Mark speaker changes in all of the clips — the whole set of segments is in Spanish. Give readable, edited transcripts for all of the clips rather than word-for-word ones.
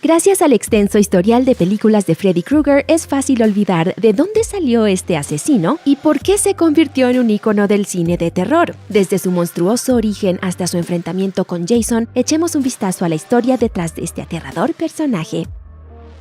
Speaker 1: Gracias al extenso historial de películas de Freddy Krueger, es fácil olvidar de dónde salió este asesino y por qué se convirtió en un ícono del cine de terror. Desde su monstruoso origen hasta su enfrentamiento con Jason, echemos un vistazo a la historia detrás de este aterrador personaje.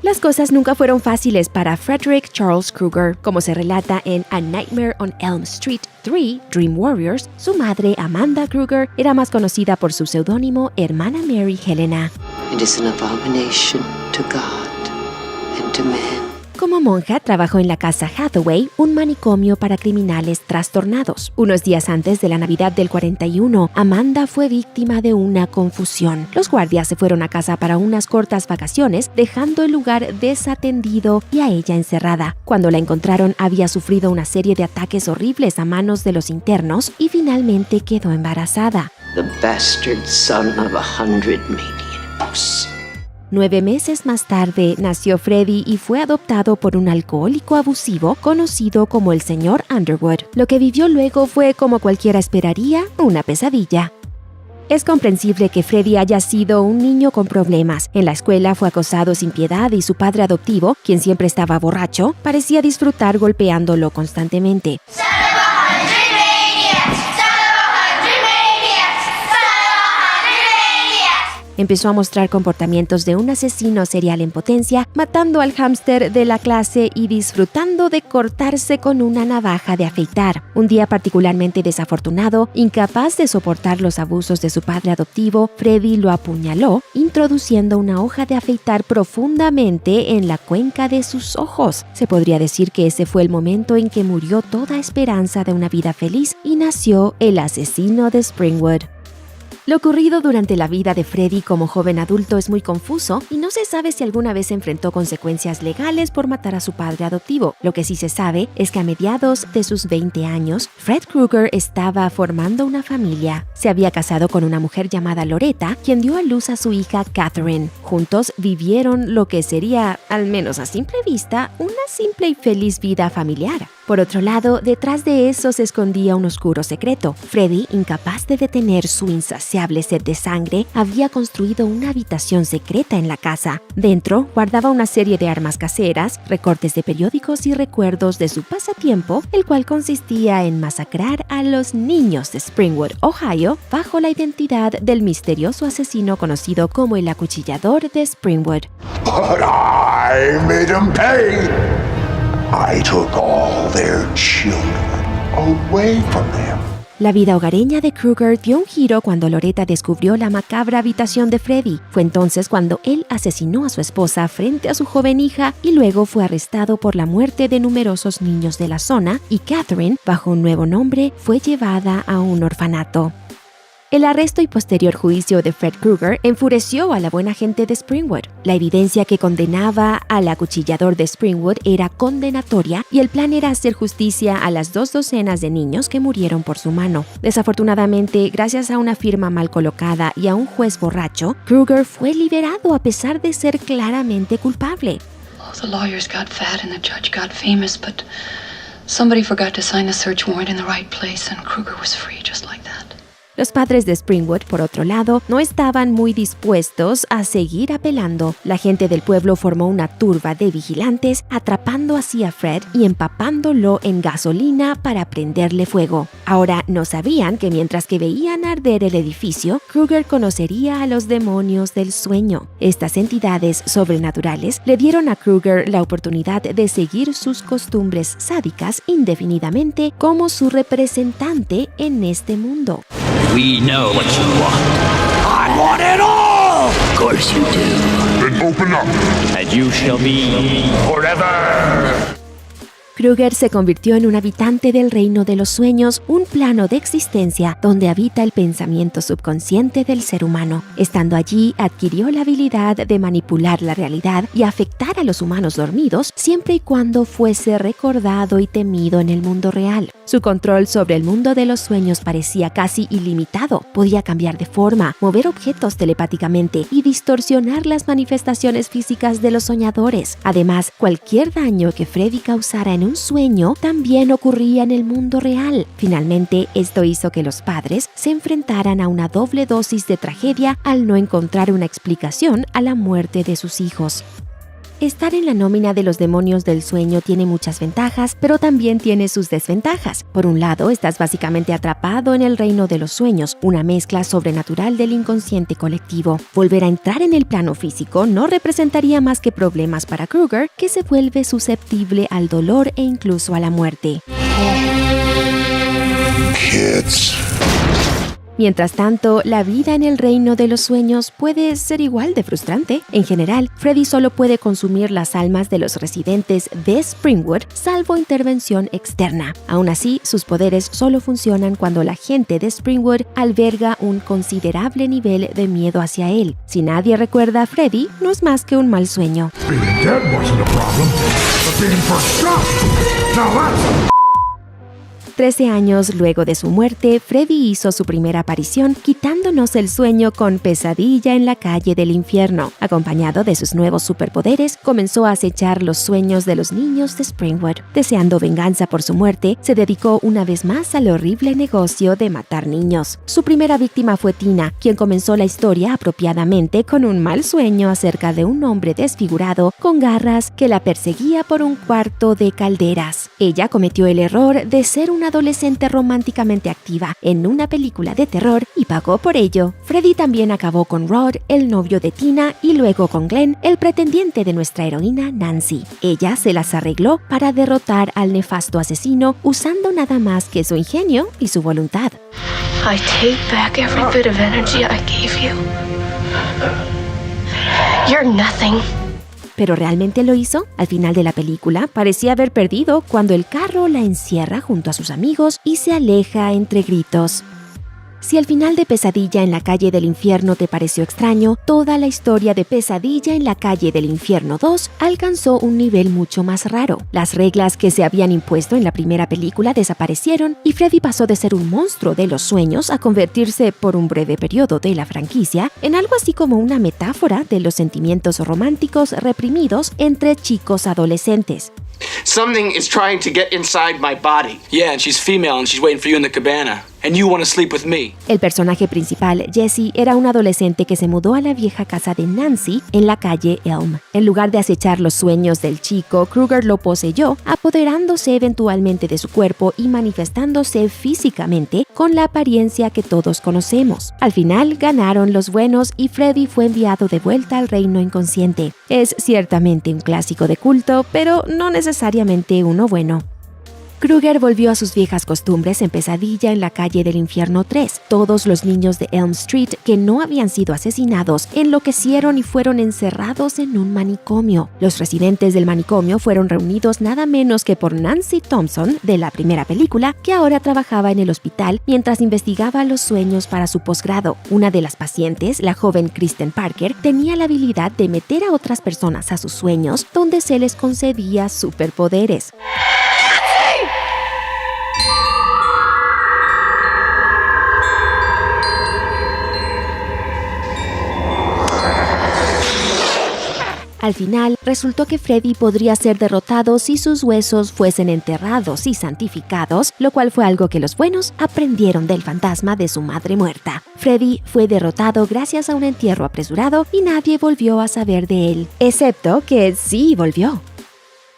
Speaker 1: Las cosas nunca fueron fáciles para Frederick Charles Krueger. Como se relata en A Nightmare on Elm Street 3, Dream Warriors, su madre, Amanda Krueger, era más conocida por su seudónimo Hermana Mary Helena.
Speaker 2: It is an abomination to God and to man.
Speaker 1: Como monja, trabajó en la casa Hathaway, un manicomio para criminales trastornados. Unos días antes de la Navidad del 41, Amanda fue víctima de una confusión. Los guardias se fueron a casa para unas cortas vacaciones, dejando el lugar desatendido y a ella encerrada. Cuando la encontraron, había sufrido una serie de ataques horribles a manos de los internos y finalmente quedó embarazada.
Speaker 2: The bastard son of 100 maniacs.
Speaker 1: 9 meses más tarde nació Freddy y fue adoptado por un alcohólico abusivo conocido como el señor Underwood. Lo que vivió luego fue, como cualquiera esperaría, una pesadilla. Es comprensible que Freddy haya sido un niño con problemas. En la escuela fue acosado sin piedad y su padre adoptivo, quien siempre estaba borracho, parecía disfrutar golpeándolo constantemente. Empezó a mostrar comportamientos de un asesino serial en potencia, matando al hámster de la clase y disfrutando de cortarse con una navaja de afeitar. Un día particularmente desafortunado, incapaz de soportar los abusos de su padre adoptivo, Freddy lo apuñaló, introduciendo una hoja de afeitar profundamente en la cuenca de sus ojos. Se podría decir que ese fue el momento en que murió toda esperanza de una vida feliz y nació el asesino de Springwood. Lo ocurrido durante la vida de Freddy como joven adulto es muy confuso y no se sabe si alguna vez enfrentó consecuencias legales por matar a su padre adoptivo. Lo que sí se sabe es que a mediados de sus 20 años, Fred Krueger estaba formando una familia. Se había casado con una mujer llamada Loretta, quien dio a luz a su hija Catherine. Juntos vivieron lo que sería, al menos a simple vista, una simple y feliz vida familiar. Por otro lado, detrás de eso se escondía un oscuro secreto. Freddy, incapaz de detener su insaciable sed de sangre, había construido una habitación secreta en la casa. Dentro guardaba una serie de armas caseras, recortes de periódicos y recuerdos de su pasatiempo, el cual consistía en masacrar a los niños de Springwood, Ohio, bajo la identidad del misterioso asesino conocido como el acuchillador de Springwood.
Speaker 3: But I made them pay. I took all their children away from them.
Speaker 1: La vida hogareña de Krueger dio un giro cuando Loretta descubrió la macabra habitación de Freddy. Fue entonces cuando él asesinó a su esposa frente a su joven hija y luego fue arrestado por la muerte de numerosos niños de la zona y Catherine, bajo un nuevo nombre, fue llevada a un orfanato. El arresto y posterior juicio de Fred Krueger enfureció a la buena gente de Springwood. La evidencia que condenaba al acuchillador de Springwood era condenatoria y el plan era hacer justicia a las 2 docenas de niños que murieron por su mano. Desafortunadamente, gracias a una firma mal colocada y a un juez borracho, Krueger fue liberado a pesar de ser claramente culpable.
Speaker 4: Oh, the lawyers got fat and the judge got famous, but somebody forgot to sign the search warrant in the right place and Krueger was free just like that.
Speaker 1: Los padres de Springwood, por otro lado, no estaban muy dispuestos a seguir apelando. La gente del pueblo formó una turba de vigilantes, atrapando así a Fred y empapándolo en gasolina para prenderle fuego. Ahora no sabían que mientras que veían arder el edificio, Krueger conocería a los demonios del sueño. Estas entidades sobrenaturales le dieron a Krueger la oportunidad de seguir sus costumbres sádicas indefinidamente como su representante en este mundo.
Speaker 5: We know what you want.
Speaker 3: I want it all!
Speaker 5: Of course you do.
Speaker 3: Then open up.
Speaker 5: And you shall be
Speaker 3: Forever!
Speaker 1: Krueger se convirtió en un habitante del reino de los sueños, un plano de existencia donde habita el pensamiento subconsciente del ser humano. Estando allí, adquirió la habilidad de manipular la realidad y afectar a los humanos dormidos siempre y cuando fuese recordado y temido en el mundo real. Su control sobre el mundo de los sueños parecía casi ilimitado. Podía cambiar de forma, mover objetos telepáticamente y distorsionar las manifestaciones físicas de los soñadores. Además, cualquier daño que Freddy causara en un un sueño también ocurría en el mundo real. Finalmente, esto hizo que los padres se enfrentaran a una doble dosis de tragedia al no encontrar una explicación a la muerte de sus hijos. Estar en la nómina de los demonios del sueño tiene muchas ventajas, pero también tiene sus desventajas. Por un lado, estás básicamente atrapado en el reino de los sueños, una mezcla sobrenatural del inconsciente colectivo. Volver a entrar en el plano físico no representaría más que problemas para Kruger, que se vuelve susceptible al dolor e incluso a la muerte.
Speaker 3: Kids.
Speaker 1: Mientras tanto, la vida en el reino de los sueños puede ser igual de frustrante. En general, Freddy solo puede consumir las almas de los residentes de Springwood, salvo intervención externa. Aún así, sus poderes solo funcionan cuando la gente de Springwood alberga un considerable nivel de miedo hacia él. Si nadie recuerda a Freddy, no es más que un mal sueño.
Speaker 3: Being dead wasn't a problem, but being forgotten. Now that's
Speaker 1: 13 años luego de su muerte, Freddy hizo su primera aparición quitándonos el sueño con Pesadilla en la calle del infierno. Acompañado de sus nuevos superpoderes, comenzó a acechar los sueños de los niños de Springwood. Deseando venganza por su muerte, se dedicó una vez más al horrible negocio de matar niños. Su primera víctima fue Tina, quien comenzó la historia apropiadamente con un mal sueño acerca de un hombre desfigurado con garras que la perseguía por un cuarto de calderas. Ella cometió el error de ser una adolescente románticamente activa en una película de terror y pagó por ello. Freddy también acabó con Rod, el novio de Tina, y luego con Glenn, el pretendiente de nuestra heroína Nancy. Ella se las arregló para derrotar al nefasto asesino usando nada más que su ingenio y su voluntad.
Speaker 4: I take back every bit of energy I gave you. You're nothing.
Speaker 1: ¿Pero realmente lo hizo? Al final de la película, parecía haber perdido cuando el carro la encierra junto a sus amigos y se aleja entre gritos. Si el final de Pesadilla en la calle del infierno te pareció extraño, toda la historia de Pesadilla en la calle del infierno 2 alcanzó un nivel mucho más raro. Las reglas que se habían impuesto en la primera película desaparecieron y Freddy pasó de ser un monstruo de los sueños a convertirse, por un breve periodo de la franquicia, en algo así como una metáfora de los sentimientos románticos reprimidos entre chicos adolescentes.
Speaker 6: Something is trying to get inside my body.
Speaker 5: Yeah, and she's female and she's waiting for you in the cabana. And you want to sleep with me.
Speaker 1: El personaje principal, Jesse, era un adolescente que se mudó a la vieja casa de Nancy en la calle Elm. En lugar de acechar los sueños del chico, Kruger lo poseyó, apoderándose eventualmente de su cuerpo y manifestándose físicamente con la apariencia que todos conocemos. Al final, ganaron los buenos y Freddy fue enviado de vuelta al reino inconsciente. Es ciertamente un clásico de culto, pero no necesariamente uno bueno. Kruger volvió a sus viejas costumbres en Pesadilla en la calle del infierno 3. Todos los niños de Elm Street que no habían sido asesinados enloquecieron y fueron encerrados en un manicomio. Los residentes del manicomio fueron reunidos nada menos que por Nancy Thompson de la primera película, que ahora trabajaba en el hospital mientras investigaba los sueños para su posgrado. Una de las pacientes, la joven Kristen Parker, tenía la habilidad de meter a otras personas a sus sueños donde se les concedía superpoderes. Al final, resultó que Freddy podría ser derrotado si sus huesos fuesen enterrados y santificados, lo cual fue algo que los buenos aprendieron del fantasma de su madre muerta. Freddy fue derrotado gracias a un entierro apresurado y nadie volvió a saber de él, excepto que sí volvió.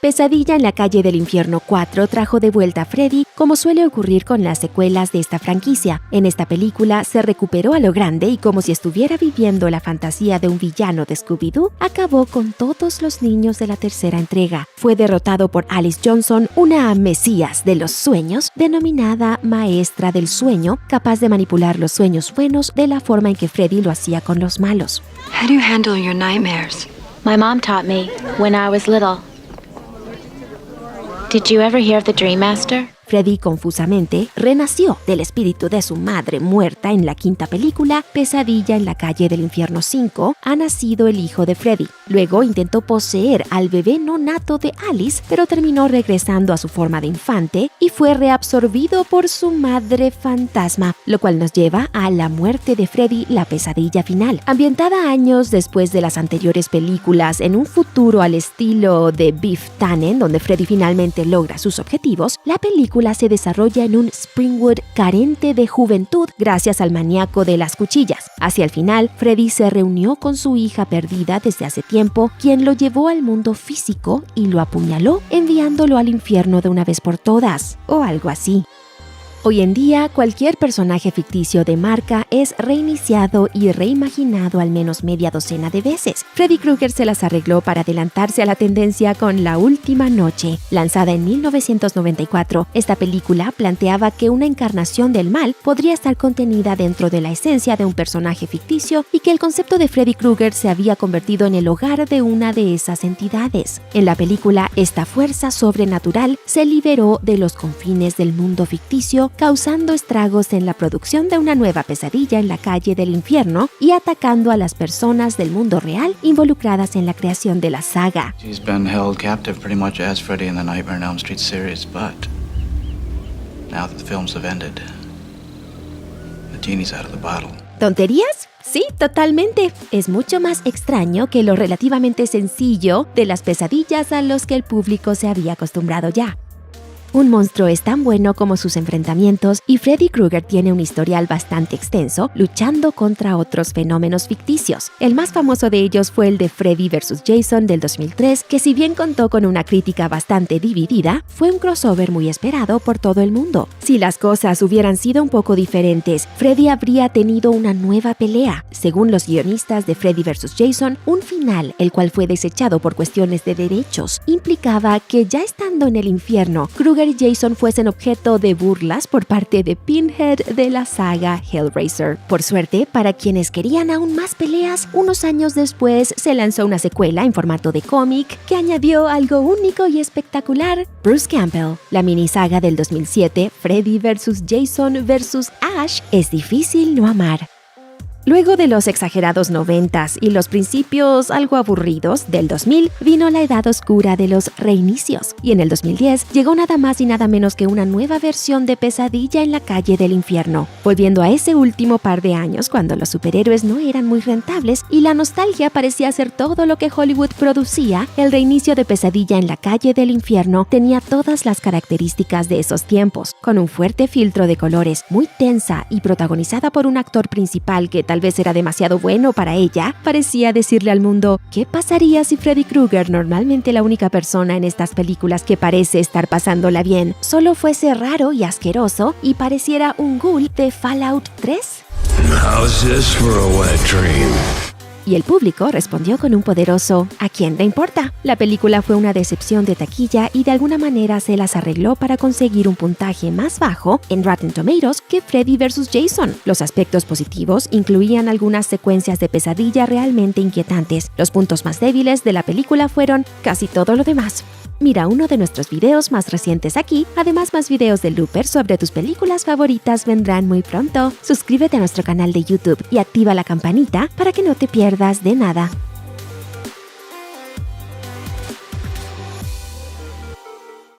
Speaker 1: Pesadilla en la calle del infierno 4 trajo de vuelta a Freddy, como suele ocurrir con las secuelas de esta franquicia. En esta película se recuperó a lo grande y, como si estuviera viviendo la fantasía de un villano de Scooby-Doo, acabó con todos los niños de la tercera entrega. Fue derrotado por Alice Johnson, una mesías de los sueños, denominada Maestra del Sueño, capaz de manipular los sueños buenos de la forma en que Freddy lo hacía con los malos.
Speaker 4: How do you handle your nightmares?
Speaker 7: My mom taught me when I was little. Did you ever hear of the Dream Master?
Speaker 1: Freddy confusamente renació del espíritu de su madre muerta en la quinta película, Pesadilla en la calle del infierno 5, ha nacido el hijo de Freddy. Luego intentó poseer al bebé no nato de Alice, pero terminó regresando a su forma de infante y fue reabsorbido por su madre fantasma, lo cual nos lleva a la muerte de Freddy, la pesadilla final. Ambientada años después de las anteriores películas, en un futuro al estilo de Biff Tannen, donde Freddy finalmente logra sus objetivos, la película se desarrolla en un Springwood carente de juventud gracias al maníaco de las cuchillas. Hacia el final, Freddy se reunió con su hija perdida desde hace tiempo, quien lo llevó al mundo físico y lo apuñaló, enviándolo al infierno de una vez por todas, o algo así. Hoy en día, cualquier personaje ficticio de marca es reiniciado y reimaginado al menos media docena de veces. Freddy Krueger se las arregló para adelantarse a la tendencia con La Última Noche. Lanzada en 1994, esta película planteaba que una encarnación del mal podría estar contenida dentro de la esencia de un personaje ficticio y que el concepto de Freddy Krueger se había convertido en el hogar de una de esas entidades. En la película, esta fuerza sobrenatural se liberó de los confines del mundo ficticio, causando estragos en la producción de una nueva pesadilla en la calle del infierno y atacando a las personas del mundo real involucradas en la creación de la saga.
Speaker 7: She's been held captive pretty much as Freddy in the Nightmare on Elm Street series, but now that the films have ended, the genie's out of the bottle.
Speaker 1: ¿Tonterías? Sí, totalmente. Es mucho más extraño que lo relativamente sencillo de las pesadillas a los que el público se había acostumbrado ya. Un monstruo es tan bueno como sus enfrentamientos y Freddy Krueger tiene un historial bastante extenso luchando contra otros fenómenos ficticios. El más famoso de ellos fue el de Freddy vs. Jason del 2003, que si bien contó con una crítica bastante dividida, fue un crossover muy esperado por todo el mundo. Si las cosas hubieran sido un poco diferentes, Freddy habría tenido una nueva pelea. Según los guionistas de Freddy vs. Jason, un final, el cual fue desechado por cuestiones de derechos, implicaba que ya estando en el infierno, Krueger y Jason fuesen objeto de burlas por parte de Pinhead de la saga Hellraiser. Por suerte, para quienes querían aún más peleas, unos años después se lanzó una secuela en formato de cómic que añadió algo único y espectacular: Bruce Campbell. La minisaga del 2007, Freddy vs. Jason vs. Ash, es difícil no amar. Luego de los exagerados 90s y los principios algo aburridos del 2000, vino la edad oscura de los reinicios, y en el 2010 llegó nada más y nada menos que una nueva versión de Pesadilla en la calle del infierno, volviendo a ese último par de años cuando los superhéroes no eran muy rentables y la nostalgia parecía ser todo lo que Hollywood producía. El reinicio de Pesadilla en la calle del infierno tenía todas las características de esos tiempos, con un fuerte filtro de colores, muy tensa y protagonizada por un actor principal que tal vez era demasiado bueno para ella. Parecía decirle al mundo: ¿qué pasaría si Freddy Krueger, normalmente la única persona en estas películas que parece estar pasándola bien, solo fuese raro y asqueroso y pareciera un ghoul de Fallout 3?
Speaker 8: How's this for a wet dream?
Speaker 1: Y el público respondió con un poderoso ¿a quién le importa? La película fue una decepción de taquilla y de alguna manera se las arregló para conseguir un puntaje más bajo en Rotten Tomatoes que Freddy vs. Jason. Los aspectos positivos incluían algunas secuencias de pesadilla realmente inquietantes. Los puntos más débiles de la película fueron casi todo lo demás. Mira uno de nuestros videos más recientes aquí. Además, más videos de Looper sobre tus películas favoritas vendrán muy pronto. Suscríbete a nuestro canal de YouTube y activa la campanita para que no te pierdas de nada.